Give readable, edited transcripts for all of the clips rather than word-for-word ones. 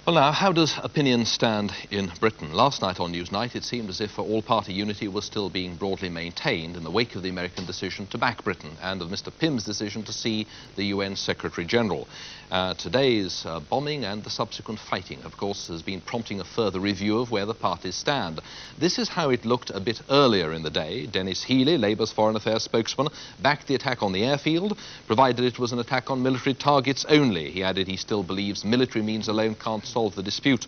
Well now, how does opinion stand in Britain? Last night on Newsnight it seemed as if all-party unity was still being broadly maintained in the wake of the American decision to back Britain and of Mr Pym's decision to see the UN Secretary-General. Today's bombing and the subsequent fighting, of course, has been prompting a further review of where the parties stand. This is how it looked a bit earlier in the day. Dennis Healey, Labour's Foreign Affairs spokesman, backed the attack on the airfield, provided it was an attack on military targets only. He added he still believes military means alone can't solve the dispute.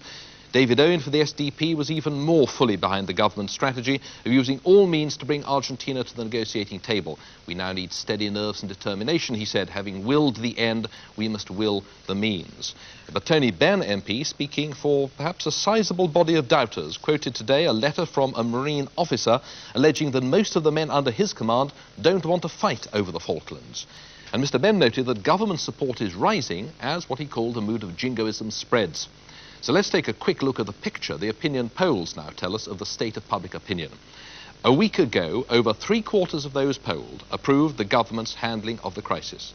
David Owen for the SDP was even more fully behind the government's strategy of using all means to bring Argentina to the negotiating table. We now need steady nerves and determination, he said. Having willed the end, we must will the means. But Tony Benn MP, speaking for perhaps a sizable body of doubters, quoted today a letter from a Marine officer alleging that most of the men under his command don't want to fight over the Falklands. And Mr Benn noted that government support is rising as what he called a mood of jingoism spreads. So let's take a quick look at the picture the opinion polls now tell us of the state of public opinion. A week ago, over 3/4 of those polled approved the government's handling of the crisis.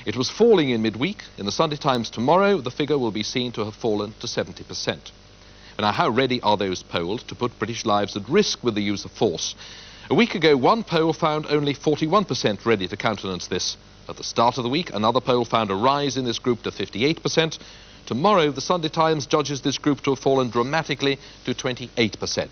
It was falling in midweek. In the Sunday Times tomorrow, the figure will be seen to have fallen to 70%. Now, how ready are those polled to put British lives at risk with the use of force? A week ago, one poll found only 41% ready to countenance this. At the start of the week, another poll found a rise in this group to 58%. Tomorrow, the Sunday Times judges this group to have fallen dramatically to 28%.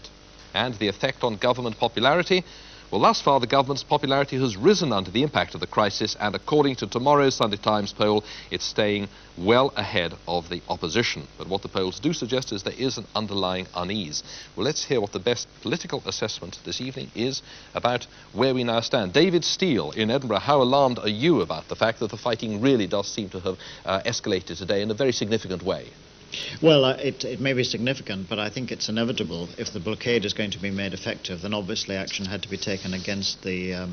And the effect on government popularity? Well, thus far, the government's popularity has risen under the impact of the crisis, and according to tomorrow's Sunday Times poll, it's staying well ahead of the opposition. But what the polls do suggest is there is an underlying unease. Well, let's hear what the best political assessment this evening is about where we now stand. David Steele in Edinburgh, how alarmed are you about the fact that the fighting really does seem to have escalated today in a very significant way? Well, it may be significant, but I think it's inevitable. If the blockade is going to be made effective, then obviously action had to be taken against the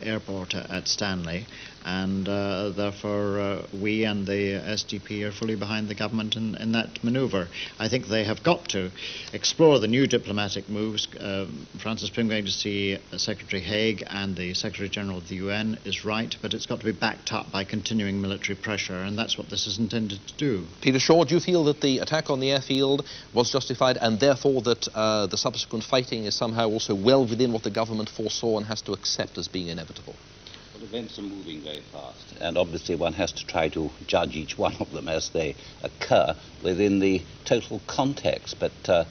airport at Stanley, and therefore we and the SDP are fully behind the government in that manoeuvre. I think they have got to explore the new diplomatic moves. Francis Pym going to see Secretary Haig and the Secretary-General of the UN is right, but it's got to be backed up by continuing military pressure, and that's what this is intended to do. Peter Shaw, do you feel that the attack on the airfield was justified and therefore that the subsequent fighting is somehow also well within what the government foresaw and has to accept as being inevitable? Well, events are moving very fast, and obviously one has to try to judge each one of them as they occur within the total context. But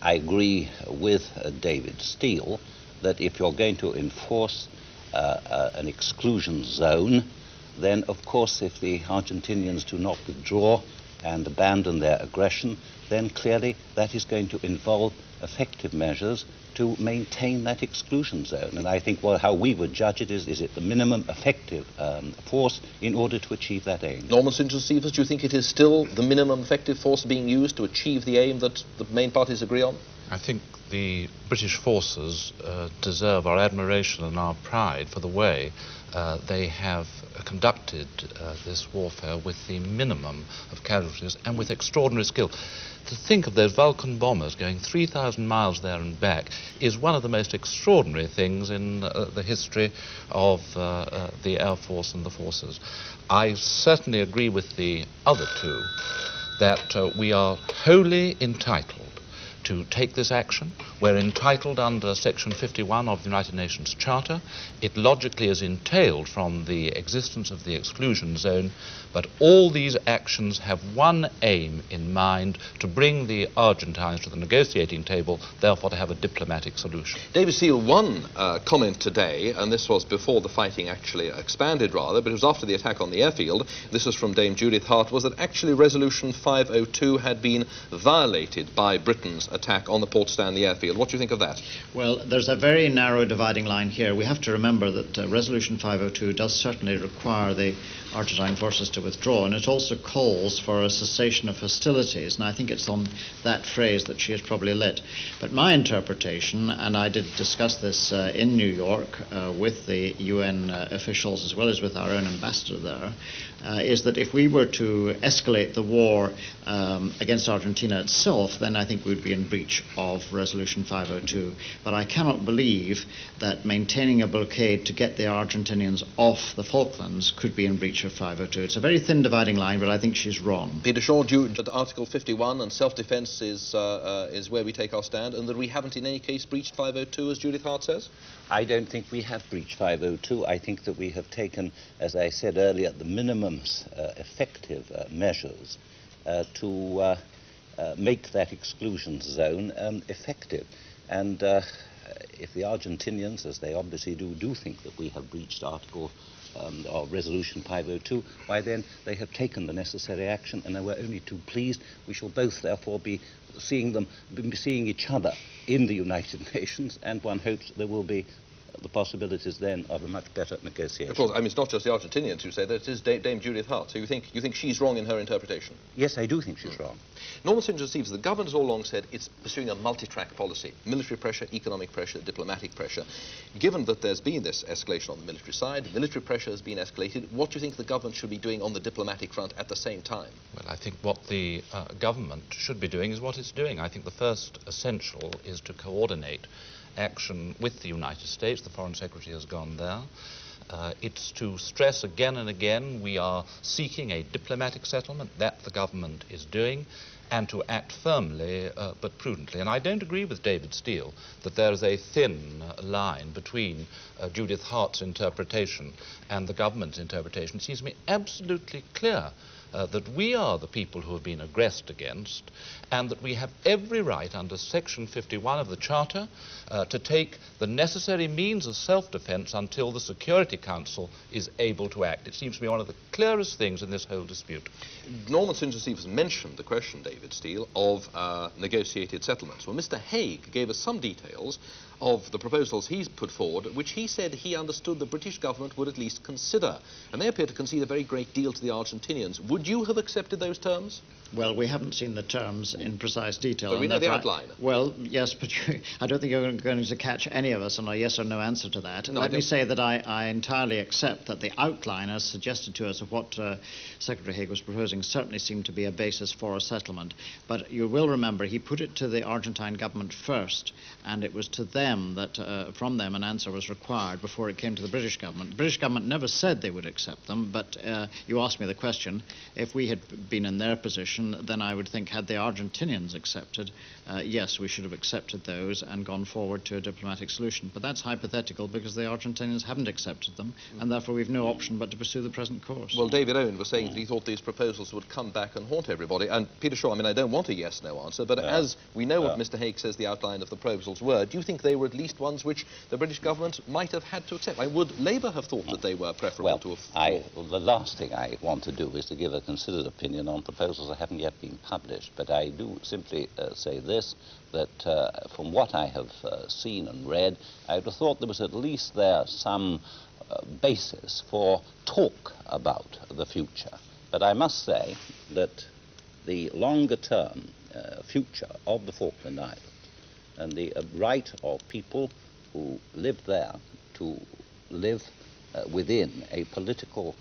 I agree with David Steele that if you're going to enforce an exclusion zone, then of course if the Argentinians do not withdraw and abandon their aggression, then clearly that is going to involve effective measures to maintain that exclusion zone. And I think how we would judge it is it the minimum effective force in order to achieve that aim? Norman St. Josephus, do you think it is still the minimum effective force being used to achieve the aim that the main parties agree on? I think the British forces deserve our admiration and our pride for the way they have conducted this warfare with the minimum of casualties and with extraordinary skill. To think of those Vulcan bombers going 3,000 miles there and back is one of the most extraordinary things in the history of the Air Force and the forces. I certainly agree with the other two that we are wholly entitled to take this action. We're entitled under Section 51 of the United Nations Charter. It logically is entailed from the existence of the exclusion zone, but all these actions have one aim in mind: to bring the Argentines to the negotiating table, therefore to have a diplomatic solution. David Steele, one comment today, and this was before the fighting actually expanded rather, but it was after the attack on the airfield, this was from Dame Judith Hart, was that actually Resolution 502 had been violated by Britain's attack on the Port Stanley airfield. What do you think of that? Well, there's a very narrow dividing line here. We have to remember that Resolution 502 does certainly require the Argentine forces to withdraw, and it also calls for a cessation of hostilities, and I think it's on that phrase that she has probably lit. But my interpretation, and I did discuss this in New York with the UN officials as well as with our own ambassador there, is that if we were to escalate the war against Argentina itself, then I think we'd be in breach of Resolution Resolution 502, but I cannot believe that maintaining a blockade to get the Argentinians off the Falklands could be in breach of 502. It's a very thin dividing line, but I think she's wrong. Peter Shaw, due to Article 51 and self-defence is where we take our stand, and that we haven't in any case breached 502, as Judith Hart says? I don't think we have breached 502. I think that we have taken, as I said earlier, the minimum effective measures to make that exclusion zone effective. And if the Argentinians, as they obviously do think that we have breached Article or Resolution 502, why then they have taken the necessary action, and we're only too pleased. We shall both therefore be seeing each other in the United Nations, and one hopes there will be the possibilities then of a much better negotiation. Of course, I mean, it's not just the Argentinians who say that, it is Dame Judith Hart. So you think she's wrong in her interpretation? Yes, I do think she's wrong. Norman St. Joseph's, the government has all along said it's pursuing a multi-track policy. Military pressure, economic pressure, diplomatic pressure. Given that there's been this escalation on the military side, military pressure has been escalated, what do you think the government should be doing on the diplomatic front at the same time? Well, I think what the government should be doing is what it's doing. I think the first essential is to coordinate action with the United States. The Foreign Secretary has gone there. It's to stress again and again we are seeking a diplomatic settlement. That the government is doing, and to act firmly but prudently. And I don't agree with David Steele that there is a thin line between Judith Hart's interpretation and the government's interpretation. It seems to me absolutely clear that we are the people who have been aggressed against, and that we have every right under Section 51 of the Charter to take the necessary means of self-defence until the Security Council is able to act. It seems to me one of the clearest things in this whole dispute. Norman St. Joseph's mentioned the question, David Steele, of negotiated settlements. Well, Mr. Hague gave us some details of the proposals he's put forward, which he said he understood the British government would at least consider. And they appear to concede a very great deal to the Argentinians. Would you have accepted those terms? Well, we haven't seen the terms in precise detail. But we know the outline. Well, yes, but I don't think you're going to catch any of us on a yes or no answer to that. No, Let me say that I entirely accept that the outline, as suggested to us, of what Secretary Hague was proposing certainly seemed to be a basis for a settlement. But you will remember he put it to the Argentine government first, and it was to them that, from them, an answer was required before it came to the British government. The British government never said they would accept them, but you asked me the question. If we had been in their position, then I would think, had the Argentinians accepted, yes, we should have accepted those and gone forward to a diplomatic solution. But that's hypothetical because the Argentinians haven't accepted them, and therefore we've no option but to pursue the present course. Well, David Owen was saying that he thought these proposals would come back and haunt everybody. And Peter Shaw, I mean, I don't want a yes-no answer, but as we know what Mr. Hague says the outline of the proposals were, do you think they were at least ones which the British government might have had to accept? Would Labour have thought that they were preferable to the last thing I want to do is to give a considered opinion on proposals that haven't yet been published, but I do simply say this, that from what I have seen and read, I would have thought there was at least there some basis for talk about the future. But I must say that the longer-term future of the Falkland Islands and the right of people who live there to live within a political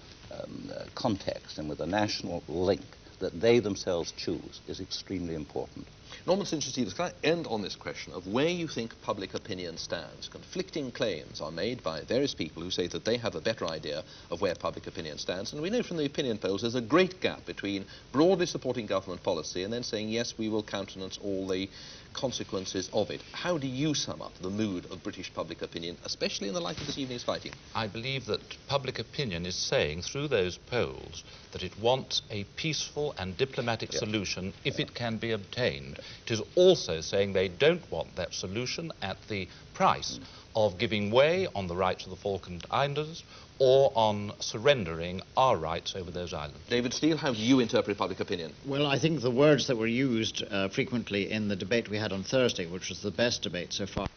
context and with a national link that they themselves choose is extremely important. Norman St. Joseph's, can I end on this question of where you think public opinion stands? Conflicting claims are made by various people who say that they have a better idea of where public opinion stands, and we know from the opinion polls there's a great gap between broadly supporting government policy and then saying, yes, we will countenance all the consequences of it. How do you sum up the mood of British public opinion, especially in the light of this evening's fighting? I believe that public opinion is saying through those polls that it wants a peaceful and diplomatic solution if it can be obtained. It is also saying they don't want that solution at the price of giving way on the rights of the Falkland Islanders or on surrendering our rights over those islands. David Steele, how do you interpret public opinion? Well, I think the words that were used frequently in the debate we had on Thursday, which was the best debate so far,